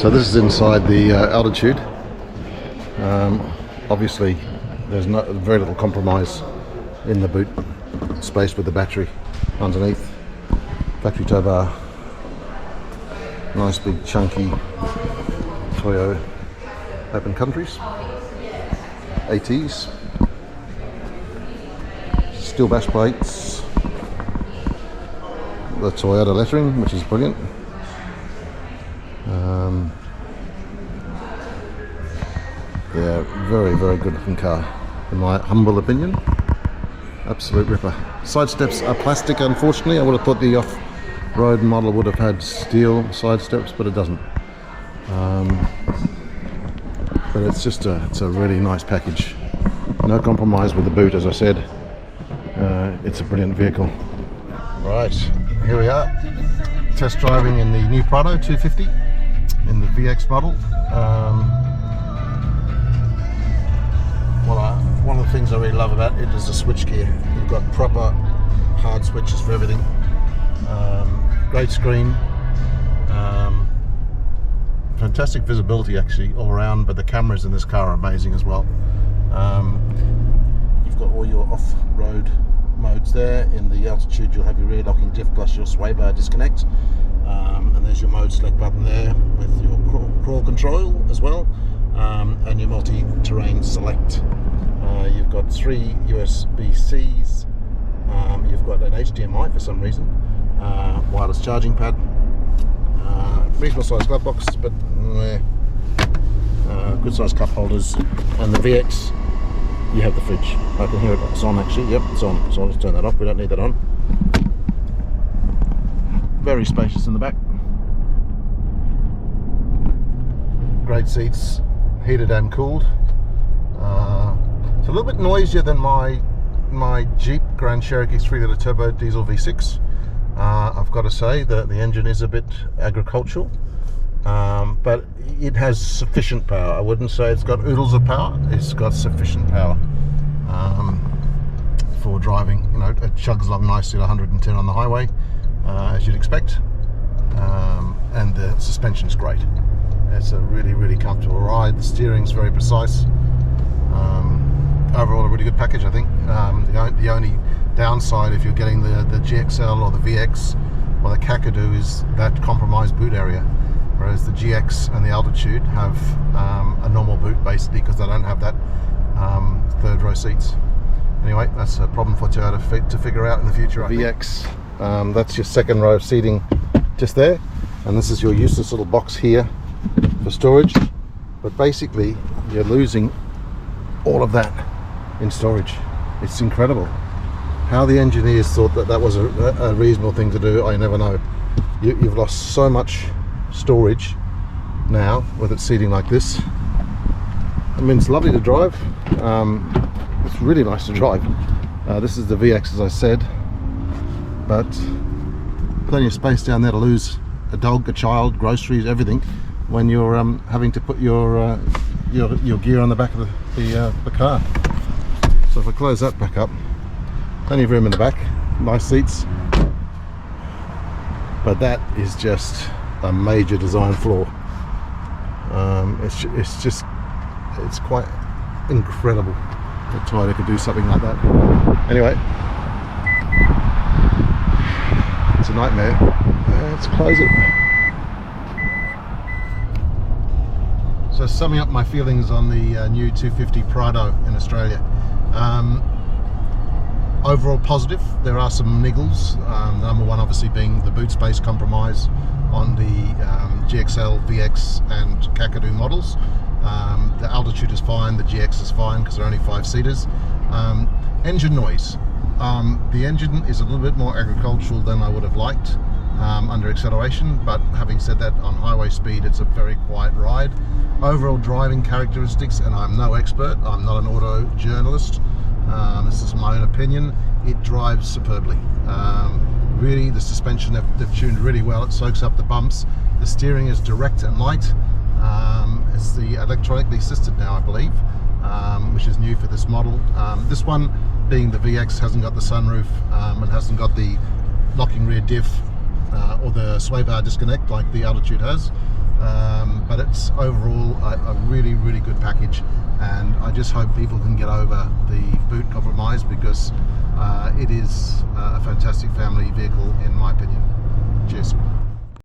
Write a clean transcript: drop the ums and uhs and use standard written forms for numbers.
So this is inside the altitude. Obviously there's very little compromise in the boot space with the battery underneath. Factory tow bar, nice big chunky Toyo open countries, ATs, steel bash plates, the Toyota lettering, which is brilliant. Yeah, very good looking car in my humble opinion. Absolute ripper. Side steps are plastic, unfortunately. I would have thought the off-road model would have had steel side steps, but it doesn't. But it's a really nice package. No compromise with the boot, as I said. It's a brilliant vehicle. Right, here we are, test driving in the new Prado 250 in the VX model. One of the things I really love about it is the switchgear. You've got proper hard switches for everything. Great screen. Fantastic visibility actually all around, but the cameras in this car are amazing as well. You've got all your off-road modes there. In the altitude you'll have your rear locking diff plus your sway bar disconnect. And there's your mode select button there with your crawl control as well. And your multi-terrain select. You've got 3 USB-Cs, you've got an HDMI for some reason, wireless charging pad, reasonable size glove box, but good size cup holders, and the VX, you have the fridge. I can hear it, it's on actually, yep, it's on, so I'll just turn that off, we don't need that on. Very spacious in the back. Great seats, heated and cooled. It's a little bit noisier than my Jeep Grand Cherokee 3-litre turbo diesel V6. I've got to say that the engine is a bit agricultural, but it has sufficient power. I wouldn't say it's got oodles of power. It's got sufficient power for driving. You know, it chugs along nicely at 110 on the highway, as you'd expect, and the suspension's great. It's a really comfortable ride. The steering's very precise. Overall a really good package, I think. The only downside if you're getting the GXL or the VX or the Kakadu is that compromised boot area, whereas the GX and the Altitude have a normal boot basically because they don't have that third row seats. Anyway, that's a problem for Toyota to figure out in the future. VX, that's your second row seating just there, and this is your useless little box here for storage, but basically you're losing all of that in storage. It's incredible how the engineers thought that was a reasonable thing to do. I never know. You've lost so much storage now with it seating like this. I mean, it's lovely to drive. It's really nice to drive. This is the VX, as I said, but plenty of space down there to lose a dog, a child, groceries, everything when you're having to put your gear on the back of the car. So if I close that back up, plenty of room in the back, nice seats, but that is just a major design flaw. It's quite incredible that Toyota could do something like that. Anyway, it's a nightmare. Let's close it. So summing up my feelings on the new 250 Prado in Australia. Overall positive. There are some niggles. Number one obviously being the boot space compromise on the GXL, VX and Kakadu models. The Altitude is fine, the GX is fine because they're only 5-seaters. Engine noise. The engine is a little bit more agricultural than I would have liked under acceleration, but having said that, on highway speed it's a very quiet ride. Overall driving characteristics, and I'm no expert, I'm not an auto journalist, this is my own opinion, it drives superbly. Really, the suspension they've tuned really well, it soaks up the bumps, the steering is direct and light, it's the electronically assisted now I believe, which is new for this model. This one, being the VX, hasn't got the sunroof and hasn't got the locking rear diff or the sway bar disconnect like the Altitude has, but VX overall a really, really good package, and I just hope people can get over the boot compromise, because it is a fantastic family vehicle in my opinion. Cheers.